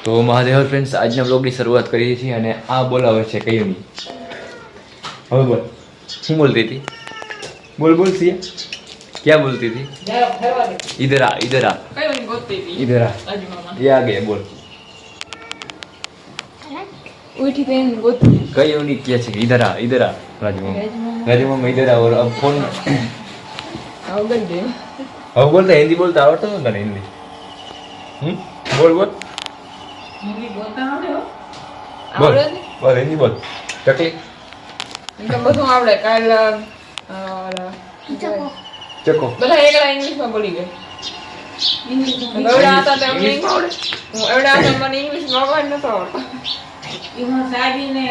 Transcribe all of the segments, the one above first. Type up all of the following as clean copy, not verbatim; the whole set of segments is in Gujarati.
તો મહાદેવ ફ્રેન્ડ્સ આજના બ્લોગની શરૂઆત કરીએ છીએ અને આ બોલાવે છે કયું નહીં. હવે બોલ શું બોલતી હતી? બોલ બોલ સિયા क्या बोलती थी? इधर आ इधर आ इधर आ ये आ गए बोल उठी पेन गोती कई उन्हीं किया છે इधर आ राजू मामा इधर आ और अब फोन आओ बोल दे अब बोलता हिंदी बोलता आवड़ता है ना हिंदी बोल बोल हिंदी बोलता आवड़े हो बोल बोल हिंदी बोल टकली इनका બધું આવડે કાલ चको બધા એકલા ઇંગ્લિશમાં બોલી ગઈ એવડા હતા તો એમને ઇંગ્લિશ આવડે હું એવડા હતા મને ઇંગ્લિશમાં આવડે નતો આવડતો એમાં સાબીને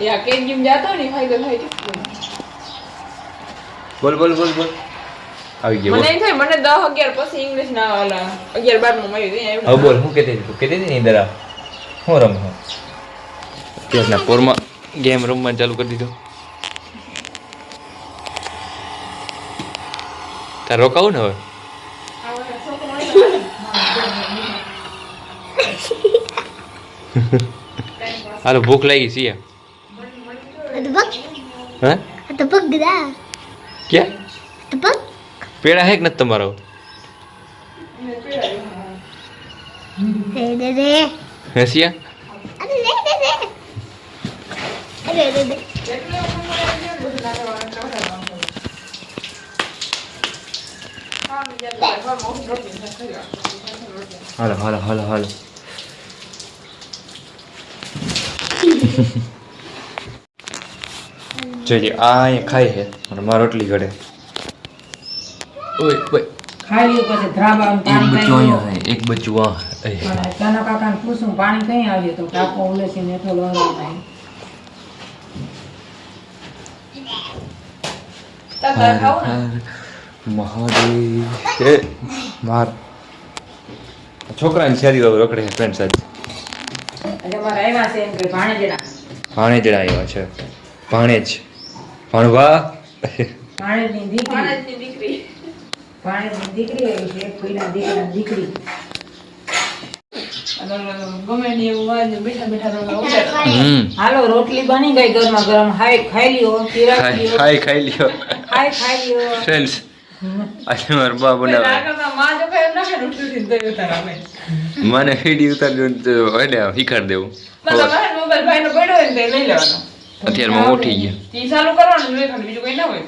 યા કેજીમ જાતો ને ફાયદો થાય છે बोल बोल बोल बोल આવી ગયો મને થાય મને 10 11 પછી ઇંગ્લિશ ના આલા 11 12 માં મળી ગઈ હવે બોલ હું કહેતી તું કહેતી હતી ને ઇધર આ હું રમ હું કેસના પોરમાં ગેમ રમવાનું ચાલુ કરી દીધું તાર રોકાવું ને હવે હાલો ભૂખ લાગી છે હા क्या पेड़ा है कि नहीं तुम्हारा हसिया हालो हालो हालो हालो જોઈએ આ ખાય છે અને મારો રોટલી ઘડે ઓય ઓય ખાલી પછી ધ્રાબાનું પાણી બચ્ચું અહીંયા છે એક બચ્ચું આ તને કાકાને પૂછું પાણી કઈ આવ્યું તો કાકો ઉલેસી ને એટલો લંગર નહીં તાતા ખાવ ને મહાદેવ એ માર છોકરાની શેરી રખડે છે ફ્રેન્ડ સાથે એટલે મારા આવ્યા છે એમ કે ભાણેજના આવ્યા છે ભાણેજ ભણવા ભાણેજની દીકરી માણસની દીકરી ભાણેજની દીકરી આવી છે એક કોઈના દીકરાની દીકરી અને ગમે ને એવું હોય ને બેઠા બેઠા રોવા ઉઠે હાલો રોટલી બની ગઈ ગરમા ગરમ હાય ખાઈ લ્યો પીરા લ્યો ખાઈ લ્યો હાય ખાઈ લ્યો ફ્રેન્ડ્સ આજે મારા બા બનાવે આગળના માં જો ખાય ના ખાય ઉઠી ઉઠી દે ઉતાર આવે મને વીડિયો ઉતારજો હોય ને શીખાડ દેવું મારા બહાર મોબાઈલ ભાઈનો પડ્યો હોય ને તે લઈ લેવાનો અત્યારમાં ઉઠી ગયા તી ચાલુ કરવાનું જોઈએ ખાલી બીજું કઈ ના હોય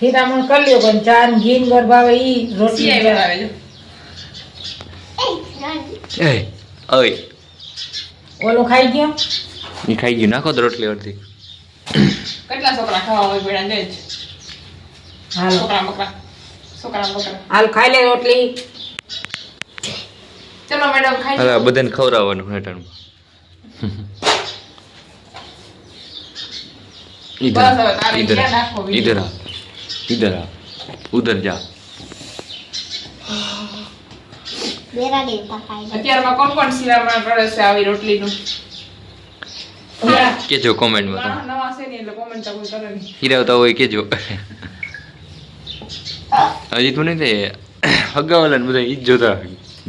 હીરામણ કરી લ્યો પણ ચા ને ઘી ને ગરબાવે ઈ રોટલી સિયાઈ બનાવે જો એ ઓય ઓલો ખાઈ ગયો ઈ ખાઈ ગયું નાખો તો રોટલી અડધી કેટલા છોકરા ખાવા હોય પેડા દે જ હાલો છોકરા બકરા હાલ ખાઈ લે રોટલી ચલો મેડમ ખાઈ હવે બધાને ખવડાવવાનું હેઠળમાં બસ હવે તારે इधर ક્યાં નાખવો इधर आ इधर आ उधर जा અત્યારમાં કોણ કોણ સિરામણ કરે છે આવી રોટલીનું કેજો કોમેન્ટમાં તમે નવા છે ને એટલે કોમેન્ટ તો કોઈ કરે નહીં હીરાવતા હોય કેજો હજી તું નહીં તે હગાવાલા બધા ઈ જ જોતા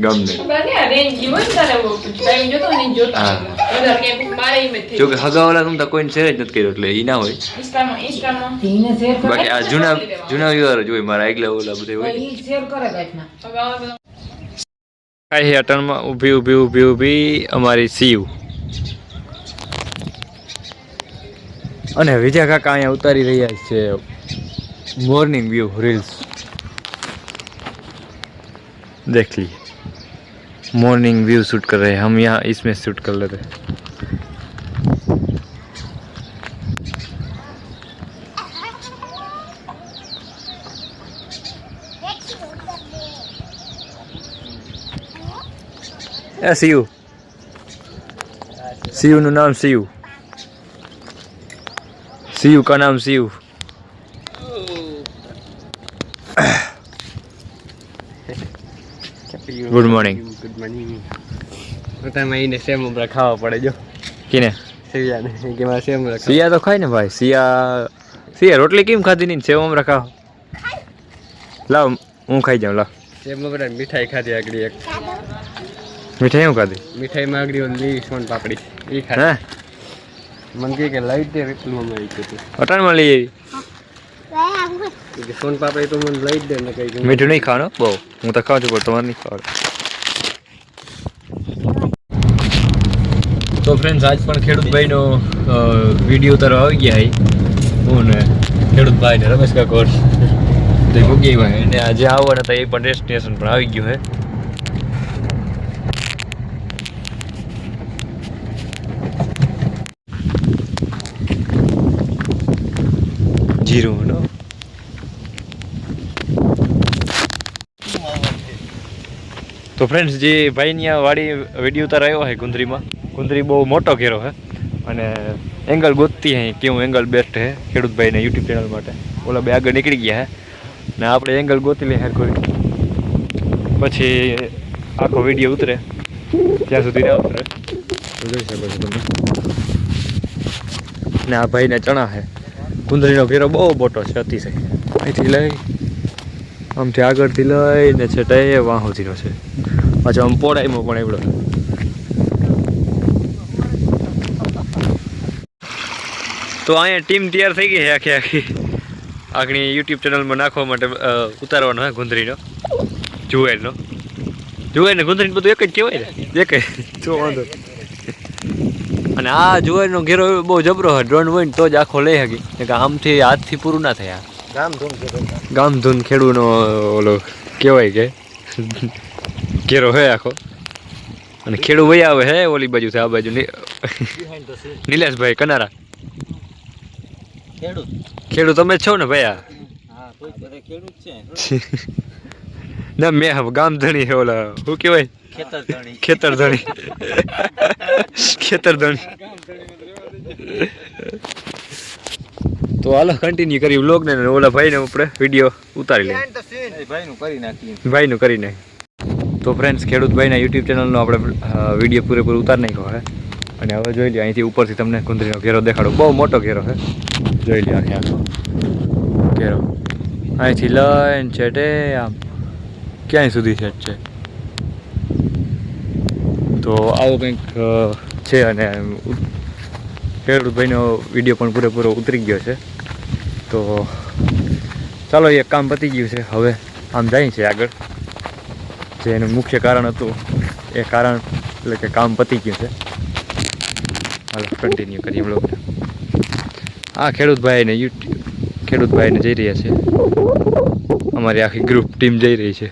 ગામને ખબર નહીં આ રેન્જ જીવો ને તારે ટાઈમ જોતો ને ઈ જોતા હા. બધા કે મારે ઈ મેં જો કે હગાવાલા તમે કોઈને શેર જ નથી કર્યો એટલે ઈ ના હોય ઇન્સ્ટામાં ધીને શેર કરે બાકી આ જૂના વ્યવહાર જ હોય મારા આગલા ઓલા બધા હોય ઈ શેર કરે ગાંઠના હવે આવા બધા કાંઈ છે અટણમાં ઊભી અમારી સીવ અને વિજય કાકા અહીંયા ઉતારી રહ્યા છે मॉर्निंग व्यू रील्स देख लीजिए मॉर्निंग व्यू शूट कर रहे हैं हम यहाँ इसमें शूट कर लेते हैं सीयू નું નામ सीयू का नाम सीयू गुड मॉर्निंग મહિને સેમ ઉમરા ખાવા પડે જો किने સિયાને કે મારે સેમ ઉમરા सिया तो खाई ना भाई सिया रोटली केम खाती नहीं सेव हम रखा लाओ हूँ खाई जाऊँ ला સેમ ઉમરા મીઠાઈ ખાધી આગળ એક મીઠાઈ શું ખાધી? મીઠાઈ માંગડી ઓલી સોન પાપડી એ હે ખાધી. મને કે લઈ દે એટલું અમારી કીધું અટાણમાં લઈ આવી. સોન પાપડી તો મને લઈ જ દે ને કઈ મીઠું નહીં ખાવાનું બહુ, હું તો ખાઉં છું પણ તમારે નહીં ખાવાનું. તો ફ્રેન્ડ્સ આજ પણ ખેડૂતભાઈનો વિડીયો ઉતારવા આવી ગયા હું ને ખેડૂતભાઈ ને રમેશ કાકોર તે મૂકી ભાઈ અને આજે આવવાના હતા એ પણ ડેસ્ટિનેશન પણ આવી ગયું હે. જીરું નો તો ફ્રેન્ડ્સ જે ભાઈની આ વાડી વિડીયો ઉતાર આવ્યો છે ગુંદરીમાં, ગુંદરી બહુ મોટો ઘેરો છે અને એંગલ ગોતતી હે કેવું એંગલ બેસ્ટ હે ખેડૂતભાઈને યુટ્યુબ ચેનલ માટે. ઓલા બે આગળ નીકળી ગયા હે ને આપણે એંગલ ગોતી લઈએ હેર કોઈ પછી આખો વિડીયો ઉતરે ત્યાં સુધી ના ઉતરે તો જોઈ શકો છો તમે. ને આ ભાઈને ચણા છે. ગુંદરીનો ઘેરો બહુ મોટો છે અતિશય, અહીંથી લઈ આમથી આગળથી લઈને છે તે વાં સુધીનો છે. પાછો આમ પોળાઈમાં પણ એવડો. તો અહીંયા ટીમ તૈયાર થઈ ગઈ છે આખી આખી આગળ યુટ્યુબ ચેનલમાં નાખવા માટે ઉતારવાનો હોય ગુંદરીનો જુવારનો. જુવારને ગુંદરીને બધું એક જ કહેવાય ને, એક જ જો વાંધો. અને આ જુવારનો ઘેરો બહુ જબરો હોય, ડ્રોન હોય ને તો જ આખો લઈ શકી, કે આમથી હાથથી પૂરું ના થાય. ગામધૂન ખેડૂનો ઓલો કહેવાય કે ઘેરો હે આખો. અને ખેડૂ ભાઈ આવે હે ઓલી બાજુ છે આ બાજુ નિલેશભાઈ કનારા. ખેડૂત તમે છો ને ભાઈ? ના મેં ગામ ધણી હે ઓલા શું કહેવાય ખેતર ધણી ખેતર ધણી. તો હાલો કન્ટિન્યુ કરી વ્લોગ ને ઓલા ભાઈને આપણે વિડીયો ઉતારી લઈએ, ભાઈનું કરી નાખી. તો ફ્રેન્ડ્સ ખેડૂતભાઈના યુટ્યુબ ચેનલનો આપણે વિડીયો પૂરેપૂરો ઉતારી નાખ્યો છે અને હવે જોઈ લે અહીંથી ઉપરથી તમને ગુંદરીનો ઘેરો દેખાડો. બહુ મોટો ઘેરો છે, જોઈ લે આખે આખો ઘેરો અહીંથી લઈને છે તે આમ ક્યાંય સુધી સેટ છે. તો આવું કંઈક છે અને ખેડૂતભાઈનો વિડીયો પણ પૂરેપૂરો ઉતરી ગયો છે. તો ચાલો એક કામ પતી ગયું છે, હવે આમ જાય છે આગળ. જે એનું મુખ્ય કારણ હતું એ કારણ એટલે કે કામ પતી ગયું છે. હાલો કન્ટિન્યુ કરીએ બ્લોગને. આ ખેડૂતભાઈને જઈ રહ્યા છે, અમારી આખી ગ્રુપ ટીમ જઈ રહી છે.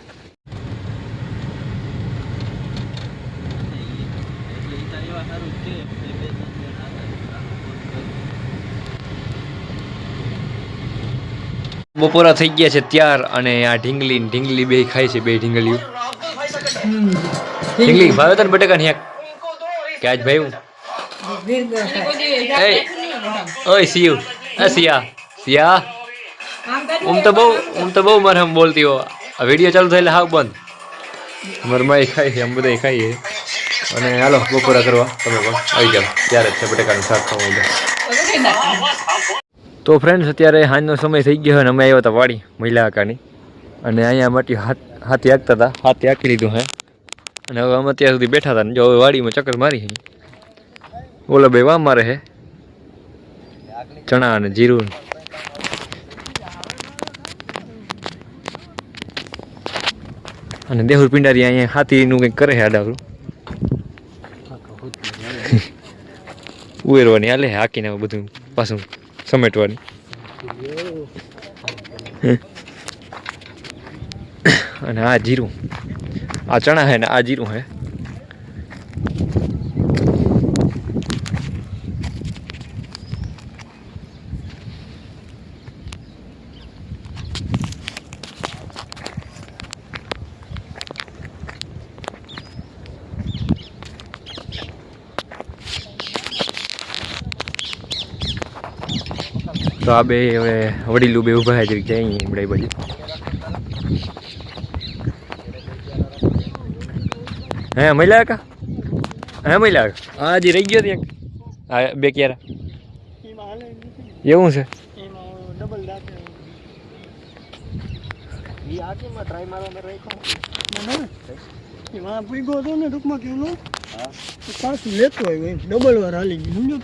બપોરા થઈ ગયા છે ત્યાર અને આ ઢીંગલી બે ખાય છે, બે ઢીંગલીઓ. ઢીંગલી ભાવે તને બટેકા ને કે આજ ભાઈ હું ઓય સિયુ સિયા સિયા હું તો બહુ મારે આમ બોલતી હો. આ વિડીયો ચાલુ થાય એટલે હાવ બંધ. મારા માઈ ખાય છે, આમ બધા ખાઈએ. અને હાલો બપોરા કરવા તમે પણ આવી જાઓ, ત્યારે જ છે બટેકાનું શાક ખાવું. તો ફ્રેન્ડ્સ અત્યારે સાંજનો સમય થઈ ગયો અને અમે આવ્યા હતા વાડી મહિલા આકાની અને અહીંયા માટે હાથી હાંકતા હતા, હાથી હાંકી લીધું હે અને હવે અમે અત્યાર સુધી બેઠા હતા ને જો હવે વાડીમાં ચક્કર મારી છે. ઓલો ભાઈ વાં મારે છે ચણા અને જીરું. અને દેહુર પિંડારી અહીંયા હાથીનું કંઈક કરે છે આડાવરું ઉએરવાની હાલે હાકીને બધું પાછું સમેટવાની. અને આ જીરું, આ ચણા હે ને આ જીરું હે. તો આ બે હવે વડીલું બે ઊભા છે જાય હમણાં બાજુ. હે મહિલા કા હે મહિલા હા હજી રહી ગયો ત્યાં હા બે ક્યારે એવું છે. એમાં ભેગો હતો ને ટૂંકમાં કેવલો પાછું લેતો આવ્યો એમ ડબલ વાર હાલી ગયું સમજો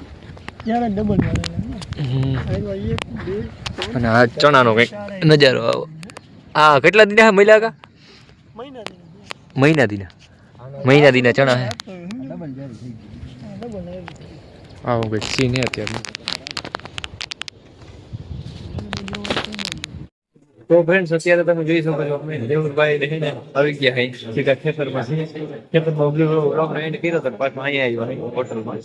ત્યારે ડબલ વાર આવ્યા એક બે અને આ ચણાનો કંઈક નજારો આવો આ કેટલા દીના મળ્યા કા મહિના દીના ચણા હે આવું કંઈક સીન હે અત્યારે તો ફ્રેન્ડ્સ અત્યારે તમે જોઈ શકો છો અમે દેવુરભાઈ રહીને આવી ગયા હઈ સીધા ખેતરમાં ઉભી રોક એન્ડ કર્યો તો પાછું અહીંયા આવ્યો હોટલમાં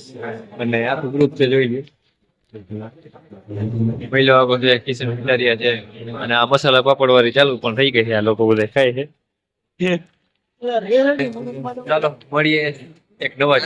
અને આખું ગ્રુપ છે જોઈ લ્યો મહિલા આખો છે કિશન ભંડારીયા છે અને આ મસાલા પાપડ વાળી ચાલુ પણ થઈ ગઈ છે આ લોકો બધા ખાય છે ચાલો મળીએ એક નવા જ